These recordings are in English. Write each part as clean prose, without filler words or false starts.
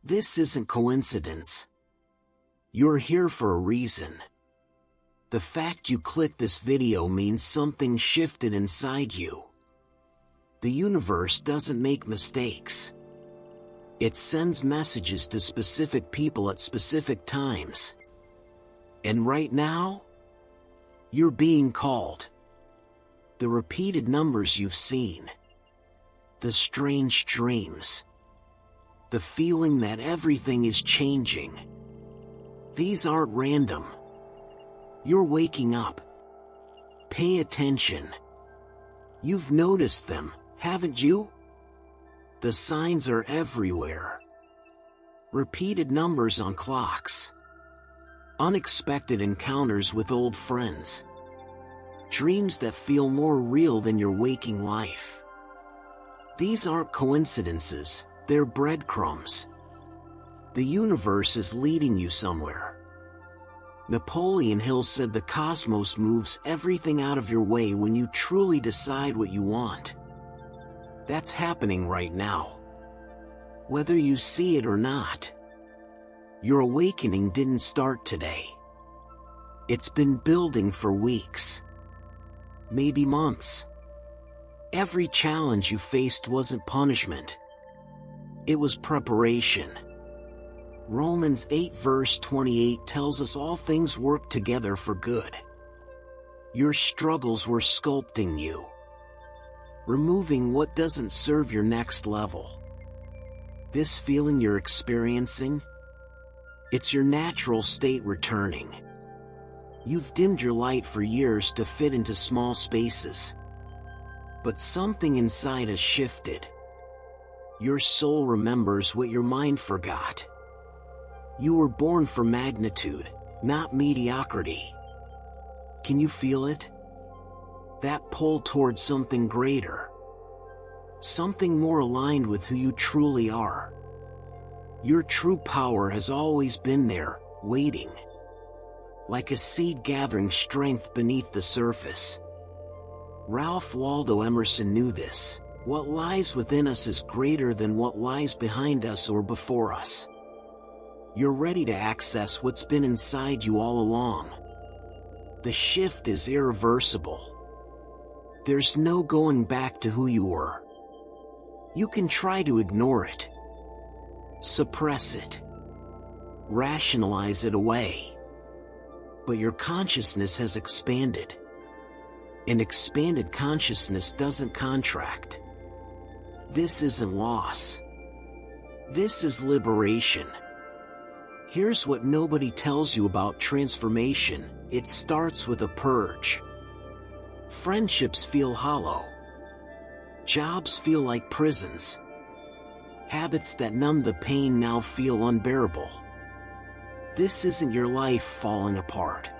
This isn't coincidence. You're here for a reason. The fact you clicked this video means something shifted inside you. The universe doesn't make mistakes. It sends messages to specific people at specific times. And right now, you're being called. The repeated numbers you've seen. The strange dreams. The feeling that everything is changing. These aren't random. You're waking up. Pay attention. You've noticed them, haven't you? The signs are everywhere. Repeated numbers on clocks. Unexpected encounters with old friends. Dreams that feel more real than your waking life. These aren't coincidences, they're breadcrumbs. The universe is leading you somewhere. Napoleon Hill said the cosmos moves everything out of your way when you truly decide what you want. That's happening right now. Whether you see it or not, your awakening didn't start today. It's been building for weeks, maybe months. Every challenge you faced wasn't punishment. It was preparation. Romans 8 verse 28 tells us all things work together for good. Your struggles were sculpting you. Removing what doesn't serve your next level. This feeling you're experiencing? It's your natural state returning. You've dimmed your light for years to fit into small spaces. But something inside has shifted. Your soul remembers what your mind forgot. You were born for magnitude, not mediocrity. Can you feel it? That pull towards something greater. Something more aligned with who you truly are. Your true power has always been there, waiting. Like a seed gathering strength beneath the surface. Ralph Waldo Emerson knew this. What lies within us is greater than what lies behind us or before us. You're ready to access what's been inside you all along. The shift is irreversible. There's no going back to who you were. You can try to ignore it, suppress it, rationalize it away. But your consciousness has expanded. An expanded consciousness doesn't contract. This isn't loss. This is liberation. Here's what nobody tells you about transformation. It starts with a purge. Friendships feel hollow. Jobs feel like prisons. Habits that numb the pain now feel unbearable. This isn't your life falling apart.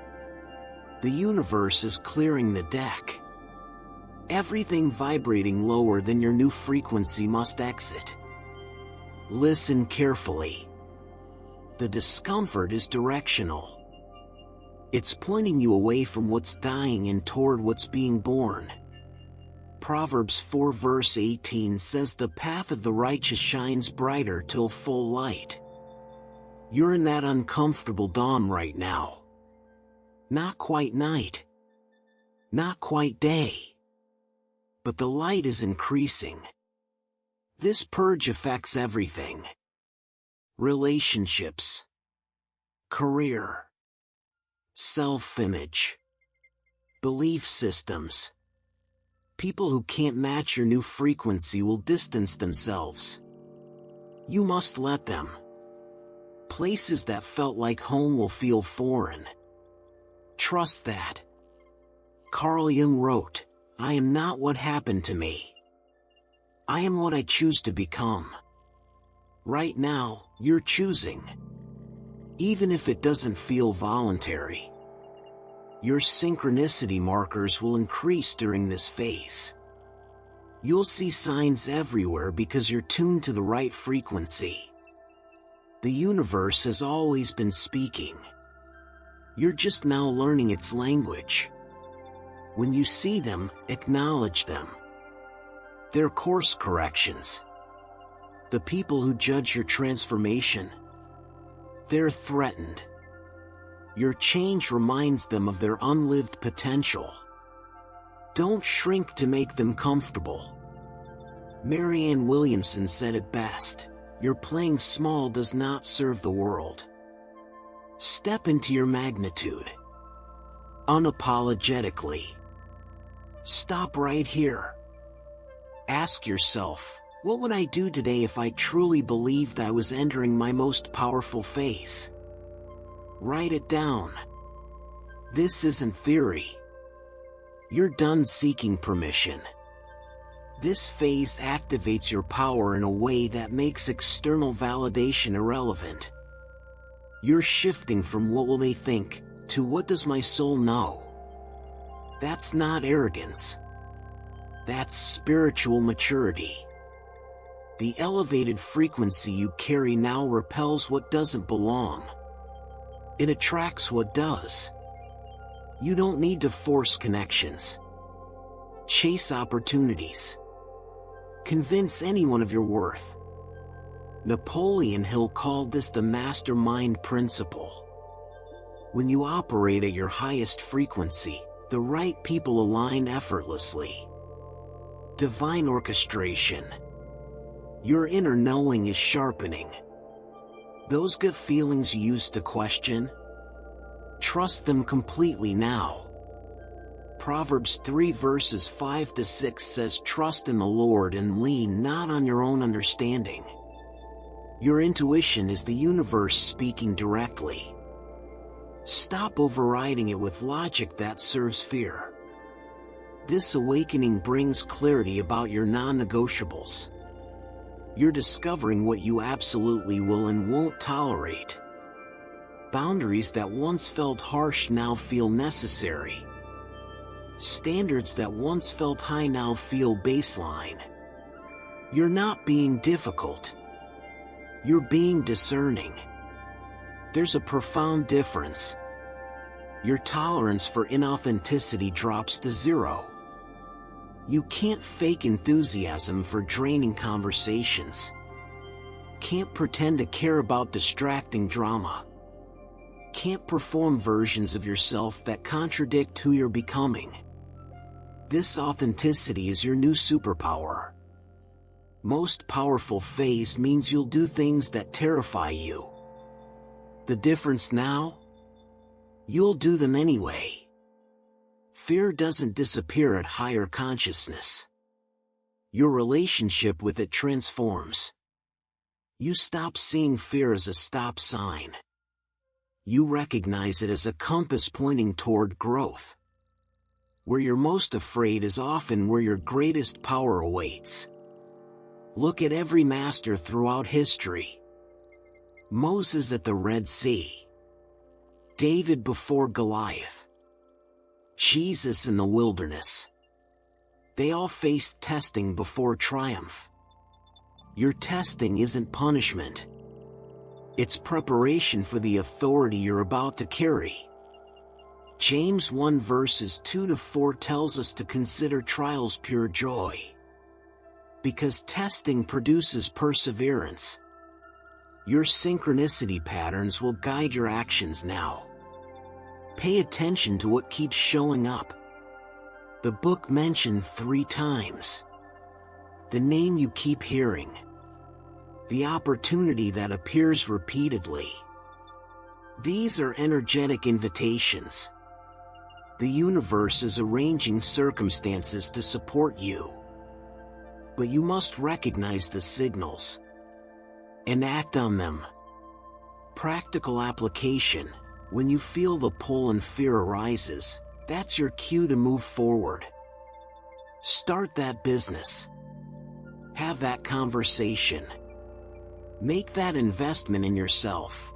The universe is clearing the deck. Everything vibrating lower than your new frequency must exit. Listen carefully. The discomfort is directional. It's pointing you away from what's dying and toward what's being born. Proverbs 4 verse 18 says the path of the righteous shines brighter till full light. You're in that uncomfortable dawn right now. Not quite night. Not quite day. But the light is increasing. This purge affects everything. Relationships. Career. Self-image. Belief systems. People who can't match your new frequency will distance themselves. You must let them. Places that felt like home will feel foreign. Trust that. Carl Jung wrote, "I am not what happened to me. I am what I choose to become." Right now, you're choosing. Even if it doesn't feel voluntary. Your synchronicity markers will increase during this phase. You'll see signs everywhere because you're tuned to the right frequency. The universe has always been speaking. You're just now learning its language. When you see them, acknowledge them. They're course corrections. The people who judge your transformation, they're threatened. Your change reminds them of their unlived potential. Don't shrink to make them comfortable. Marianne Williamson said it best, "Your playing small does not serve the world." Step into your magnitude. Unapologetically. Stop right here. Ask yourself, what would I do today if I truly believed I was entering my most powerful phase? Write it down. This isn't theory. You're done seeking permission. This phase activates your power in a way that makes external validation irrelevant. You're shifting from "what will they think" to "what does my soul know?" That's not arrogance. That's spiritual maturity. The elevated frequency you carry now repels what doesn't belong. It attracts what does. You don't need to force connections. Chase opportunities. Convince anyone of your worth. Napoleon Hill called this the mastermind principle. When you operate at your highest frequency, the right people align effortlessly. Divine orchestration. Your inner knowing is sharpening. Those gut feelings you used to question, trust them completely now. Proverbs 3 verses 5 to 6 says, "Trust in the Lord and lean not on your own understanding." Your intuition is the universe speaking directly. Stop overriding it with logic that serves fear. This awakening brings clarity about your non-negotiables. You're discovering what you absolutely will and won't tolerate. Boundaries that once felt harsh now feel necessary. Standards that once felt high now feel baseline. You're not being difficult. You're being discerning. There's a profound difference. Your tolerance for inauthenticity drops to zero. You can't fake enthusiasm for draining conversations. Can't pretend to care about distracting drama. Can't perform versions of yourself that contradict who you're becoming. This authenticity is your new superpower. Most powerful phase means you'll do things that terrify you. The difference now? You'll do them anyway. Fear doesn't disappear at higher consciousness. Your relationship with it transforms. You stop seeing fear as a stop sign. You recognize it as a compass pointing toward growth. Where you're most afraid is often where your greatest power awaits. Look at every master throughout history. Moses at the Red Sea. David before Goliath. Jesus in the wilderness. They all faced testing before triumph. Your testing isn't punishment. It's preparation for the authority you're about to carry. James 1 verses 2 to 4 tells us to consider trials pure joy. Because testing produces perseverance. Your synchronicity patterns will guide your actions now. Pay attention to what keeps showing up. The book mentioned 3 times. The name you keep hearing. The opportunity that appears repeatedly. These are energetic invitations. The universe is arranging circumstances to support you. But you must recognize the signals and act on them. Practical application. When you feel the pull and fear arises, that's your cue to move forward. Start that business. Have that conversation. Make that investment in yourself.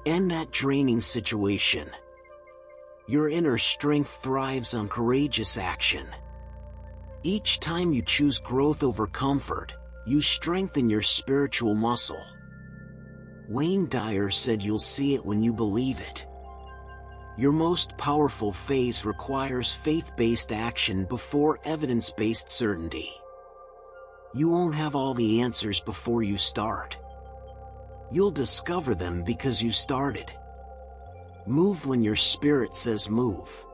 End that draining situation. Your inner strength thrives on courageous action. Each time you choose growth over comfort, you strengthen your spiritual muscle. Wayne Dyer said you'll see it when you believe it. Your most powerful phase requires faith-based action before evidence-based certainty. You won't have all the answers before you start. You'll discover them because you started. Move when your spirit says move,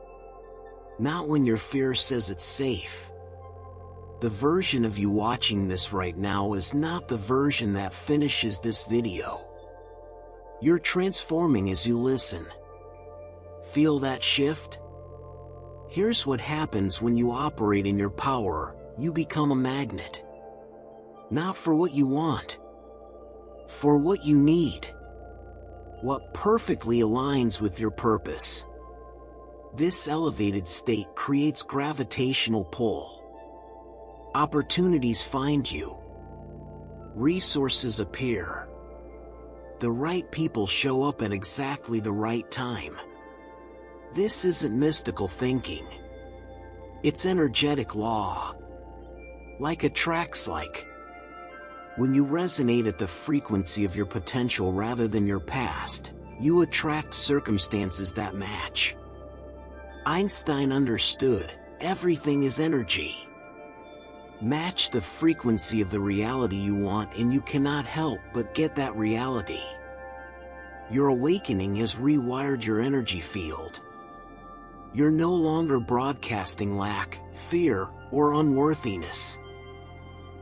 not when your fear says it's safe. The version of you watching this right now is not the version that finishes this video. You're transforming as you listen. Feel that shift? Here's what happens when you operate in your power. You become a magnet. Not for what you want, for what you need. What perfectly aligns with your purpose. This elevated state creates gravitational pull. Opportunities find you. Resources appear. The right people show up at exactly the right time. This isn't mystical thinking. It's energetic law. Like attracts like. When you resonate at the frequency of your potential rather than your past, you attract circumstances that match. Einstein understood, everything is energy. Match the frequency of the reality you want and you cannot help but get that reality. Your awakening has rewired your energy field. You're no longer broadcasting lack, fear, or unworthiness.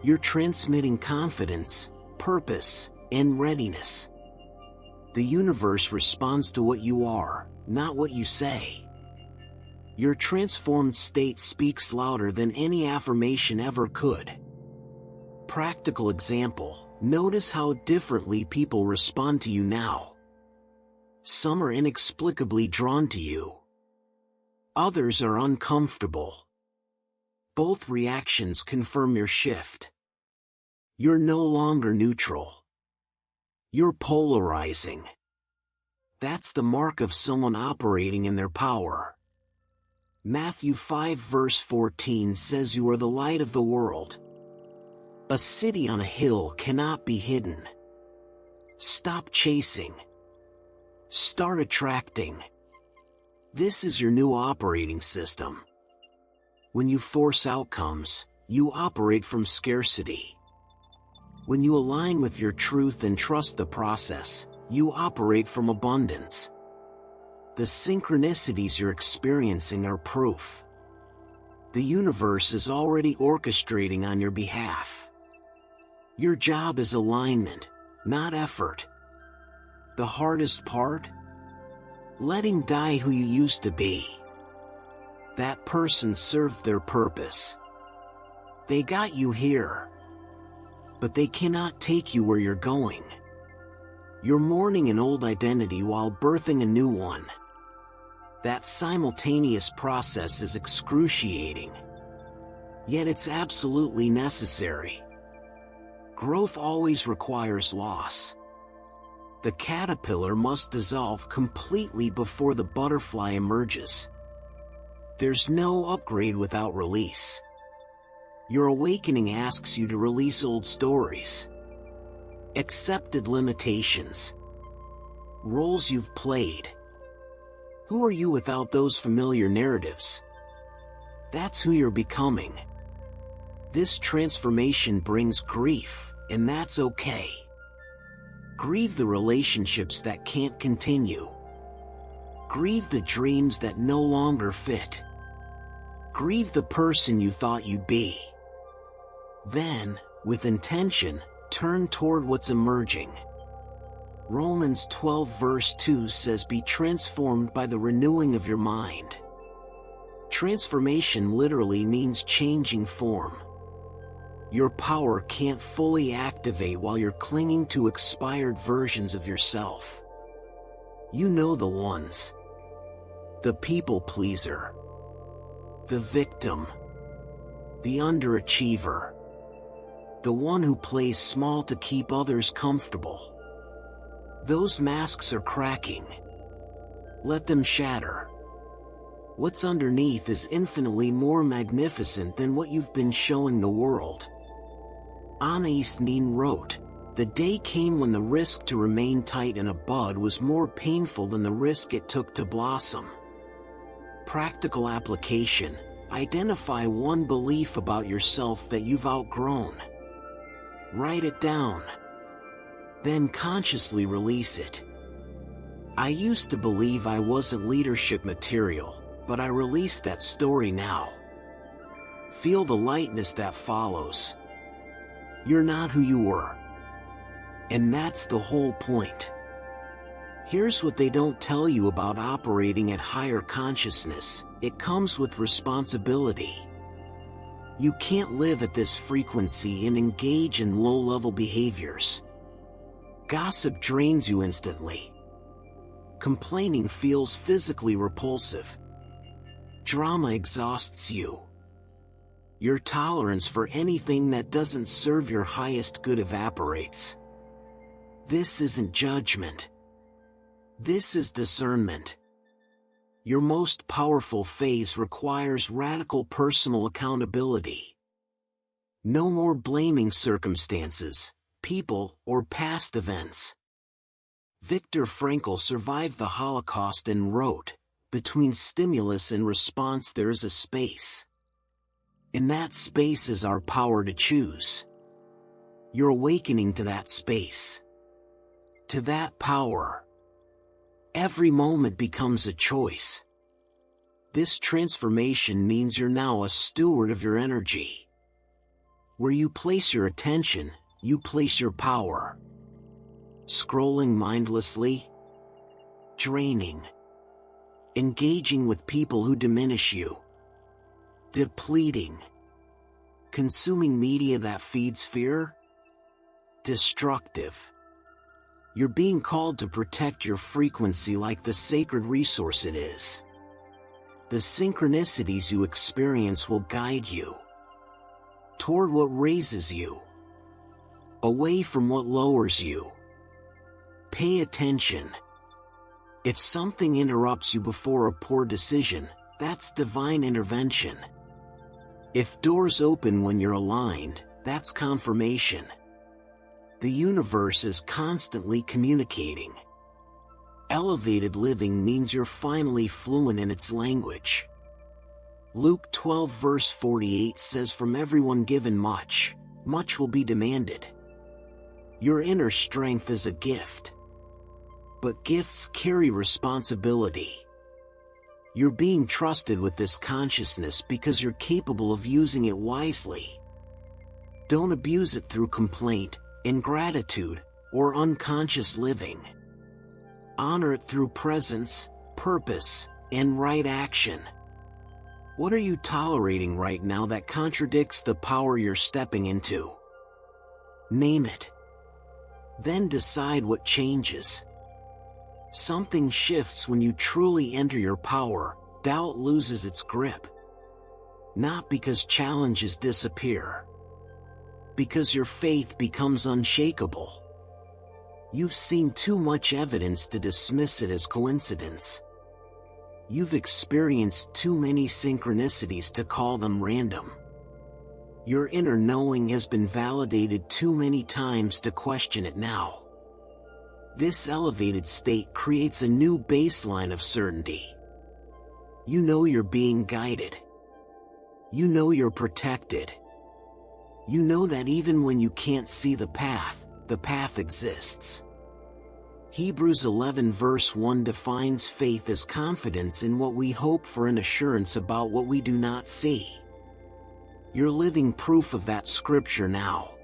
You're transmitting confidence, purpose, and readiness. The universe responds to what you are, not what you say. Your transformed state speaks louder than any affirmation ever could. Practical example, notice how differently people respond to you now. Some are inexplicably drawn to you. Others are uncomfortable. Both reactions confirm your shift. You're no longer neutral. You're polarizing. That's the mark of someone operating in their power. Matthew 5 verse 14 says you are the light of the world. A city on a hill cannot be hidden. Stop chasing. Start attracting. This is your new operating system. When you force outcomes, you operate from scarcity. When you align with your truth and trust the process, you operate from abundance. The synchronicities you're experiencing are proof. The universe is already orchestrating on your behalf. Your job is alignment, not effort. The hardest part? Letting die who you used to be. That person served their purpose. They got you here. But they cannot take you where you're going. You're mourning an old identity while birthing a new one. That simultaneous process is excruciating. Yet it's absolutely necessary. Growth always requires loss. The caterpillar must dissolve completely before the butterfly emerges. There's no upgrade without release. Your awakening asks you to release old stories. Accepted limitations. Roles you've played. Who are you without those familiar narratives? That's who you're becoming. This transformation brings grief, and that's okay. Grieve the relationships that can't continue. Grieve the dreams that no longer fit. Grieve the person you thought you'd be. Then, with intention, turn toward what's emerging. Romans 12 verse 2 says, "Be transformed by the renewing of your mind." Transformation literally means changing form. Your power can't fully activate while you're clinging to expired versions of yourself. You know the ones. The people pleaser. The victim. The underachiever. The one who plays small to keep others comfortable. Those masks are cracking. Let them shatter. What's underneath is infinitely more magnificent than what you've been showing the world. Anais Nin wrote, "The day came when the risk to remain tight in a bud was more painful than the risk it took to blossom." Practical application: identify one belief about yourself that you've outgrown. Write it down. Then consciously release it. I used to believe I wasn't leadership material, but I release that story now. Feel the lightness that follows. You're not who you were. And that's the whole point. Here's what they don't tell you about operating at higher consciousness: it comes with responsibility. You can't live at this frequency and engage in low-level behaviors. Gossip drains you instantly. Complaining feels physically repulsive. Drama exhausts you. Your tolerance for anything that doesn't serve your highest good evaporates. This isn't judgment. This is discernment. Your most powerful phase requires radical personal accountability. No more blaming circumstances, people, or past events. Viktor Frankl survived the Holocaust and wrote, "Between stimulus and response there is a space. In that space is our power to choose." You're awakening to that space. To that power. Every moment becomes a choice. This transformation means you're now a steward of your energy. Where you place your attention, you place your power. Scrolling mindlessly? Draining. Engaging with people who diminish you? Depleting. Consuming media that feeds fear? Destructive. You're being called to protect your frequency like the sacred resource it is. The synchronicities you experience will guide you toward what raises you, away from what lowers you. Pay attention. If something interrupts you before a poor decision, that's divine intervention. If doors open when you're aligned, that's confirmation. The universe is constantly communicating. Elevated living means you're finally fluent in its language. Luke 12 verse 48 says, "From everyone given much, much will be demanded." Your inner strength is a gift. But gifts carry responsibility. You're being trusted with this consciousness because you're capable of using it wisely. Don't abuse it through complaint, ingratitude, or unconscious living. Honor it through presence, purpose, and right action. What are you tolerating right now that contradicts the power you're stepping into? Name it. Then decide what changes. Something shifts when you truly enter your power. Doubt loses its grip. Not because challenges disappear. Because your faith becomes unshakable. You've seen too much evidence to dismiss it as coincidence. You've experienced too many synchronicities to call them random. Your inner knowing has been validated too many times to question it now. This elevated state creates a new baseline of certainty. You know you're being guided. You know you're protected. You know that even when you can't see the path exists. Hebrews 11 verse 1 defines faith as confidence in what we hope for and assurance about what we do not see. You're living proof of that scripture now.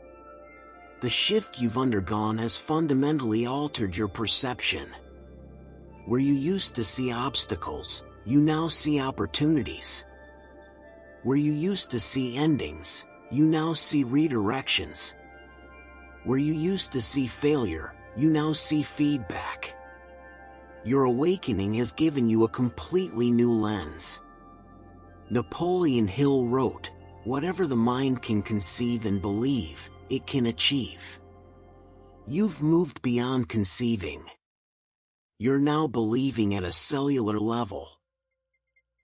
The shift you've undergone has fundamentally altered your perception. Where you used to see obstacles, you now see opportunities. Where you used to see endings, you now see redirections. Where you used to see failure, you now see feedback. Your awakening has given you a completely new lens. Napoleon Hill wrote, "Whatever the mind can conceive and believe, it can achieve." You've moved beyond conceiving. You're now believing at a cellular level.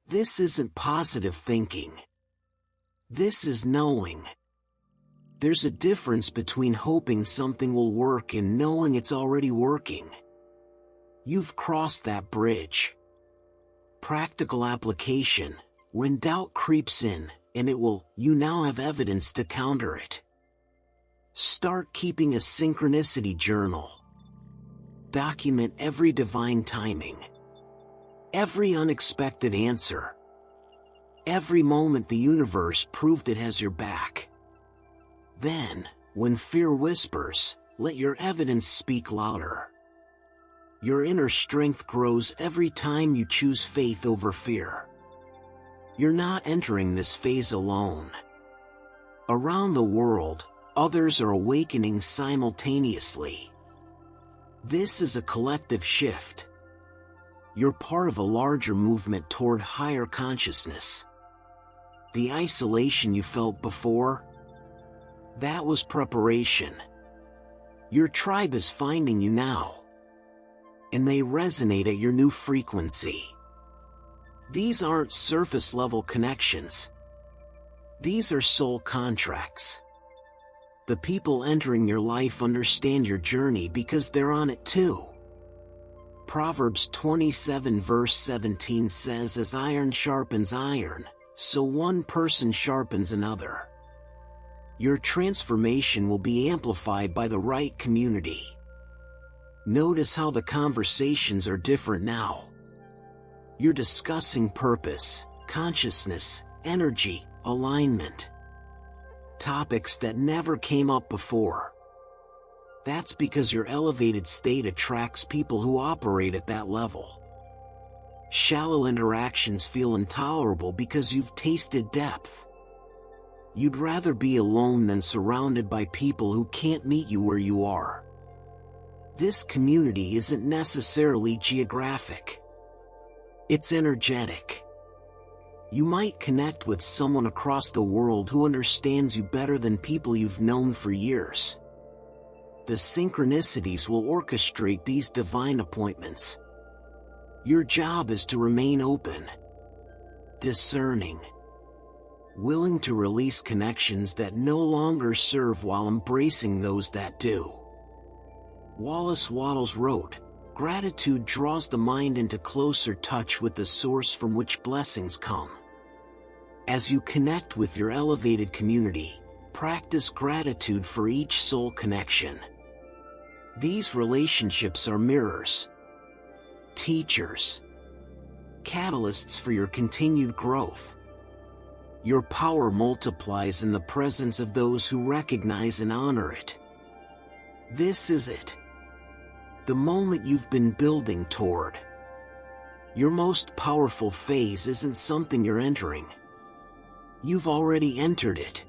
This isn't positive thinking. This is knowing. There's a difference between hoping something will work and knowing it's already working. You've crossed that bridge. Practical application: when doubt creeps in, and it will, you now have evidence to counter it. Start keeping a synchronicity journal. Document every divine timing, every unexpected answer, every moment the universe proved it has your back. Then, when fear whispers, let your evidence speak louder. Your inner strength grows every time you choose faith over fear. You're not entering this phase alone. Around the world, others are awakening simultaneously. This is a collective shift. You're part of a larger movement toward higher consciousness. The isolation you felt before, that was preparation. Your tribe is finding you now, and they resonate at your new frequency. These aren't surface-level connections. These are soul contracts. The people entering your life understand your journey because they're on it too. Proverbs 27 verse 17 says, "As iron sharpens iron, so one person sharpens another." Your transformation will be amplified by the right community. Notice how the conversations are different now. You're discussing purpose, consciousness, energy, alignment. Topics that never came up before. That's because your elevated state attracts people who operate at that level. Shallow interactions feel intolerable because you've tasted depth. You'd rather be alone than surrounded by people who can't meet you where you are. This community isn't necessarily geographic. It's energetic. You might connect with someone across the world who understands you better than people you've known for years. The synchronicities will orchestrate these divine appointments. Your job is to remain open, discerning, willing to release connections that no longer serve while embracing those that do. Wallace Wattles wrote, "Gratitude draws the mind into closer touch with the source from which blessings come." As you connect with your elevated community, practice gratitude for each soul connection. These relationships are mirrors, teachers, catalysts for your continued growth. Your power multiplies in the presence of those who recognize and honor it. This is it. The moment you've been building toward. Your most powerful phase isn't something you're entering. You've already entered it.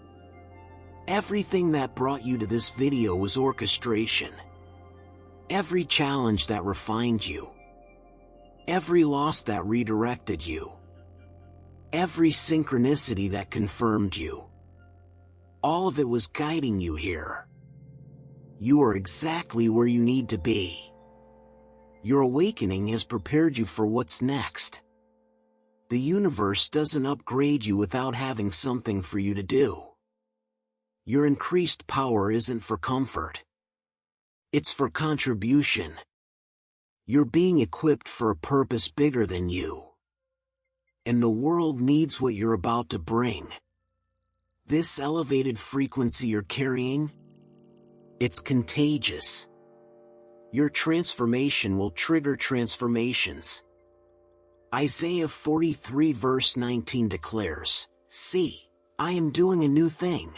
Everything that brought you to this video was orchestration. Every challenge that refined you. Every loss that redirected you. Every synchronicity that confirmed you. All of it was guiding you here. You are exactly where you need to be. Your awakening has prepared you for what's next. The universe doesn't upgrade you without having something for you to do. Your increased power isn't for comfort. It's for contribution. You're being equipped for a purpose bigger than you. And the world needs what you're about to bring. This elevated frequency you're carrying, it's contagious. Your transformation will trigger transformations. Isaiah 43 verse 19 declares, "See, I am doing a new thing.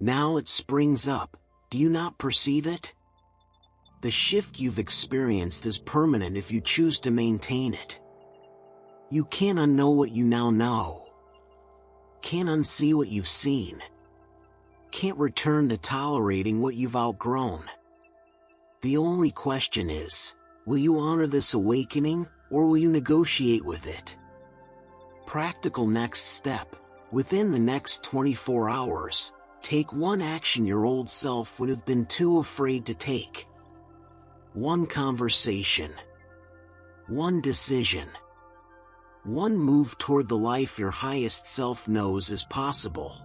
Now it springs up, do you not perceive it?" The shift you've experienced is permanent if you choose to maintain it. You can't unknow what you now know. Can't unsee what you've seen. Can't return to tolerating what you've outgrown. The only question is, will you honor this awakening, or will you negotiate with it? Practical next step. Within the next 24 hours, take one action your old self would have been too afraid to take. One conversation. One decision. One move toward the life your highest self knows is possible.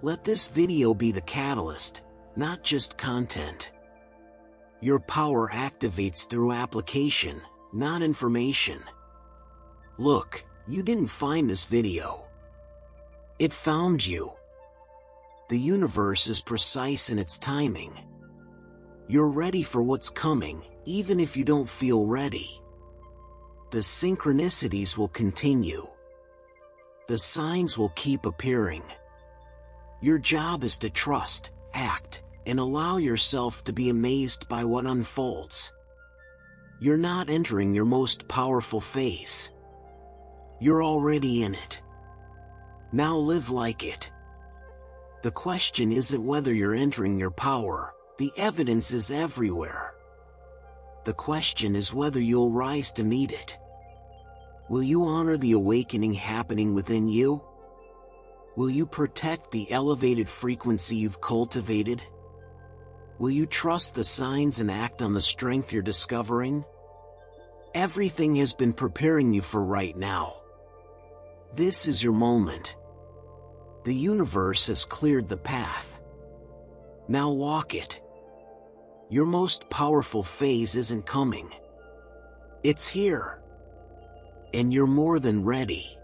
Let this video be the catalyst, not just content. Your power activates through application, not information. Look, you didn't find this video. It found you. The universe is precise in its timing. You're ready for what's coming, even if you don't feel ready. The synchronicities will continue. The signs will keep appearing. Your job is to trust, act, and allow yourself to be amazed by what unfolds. You're not entering your most powerful phase. You're already in it. Now live like it. The question isn't whether you're entering your power. The evidence is everywhere. The question is whether you'll rise to meet it. Will you honor the awakening happening within you? Will you protect the elevated frequency you've cultivated? Will you trust the signs and act on the strength you're discovering? Everything has been preparing you for right now. This is your moment. The universe has cleared the path. Now walk it. Your most powerful phase isn't coming. It's here. And you're more than ready.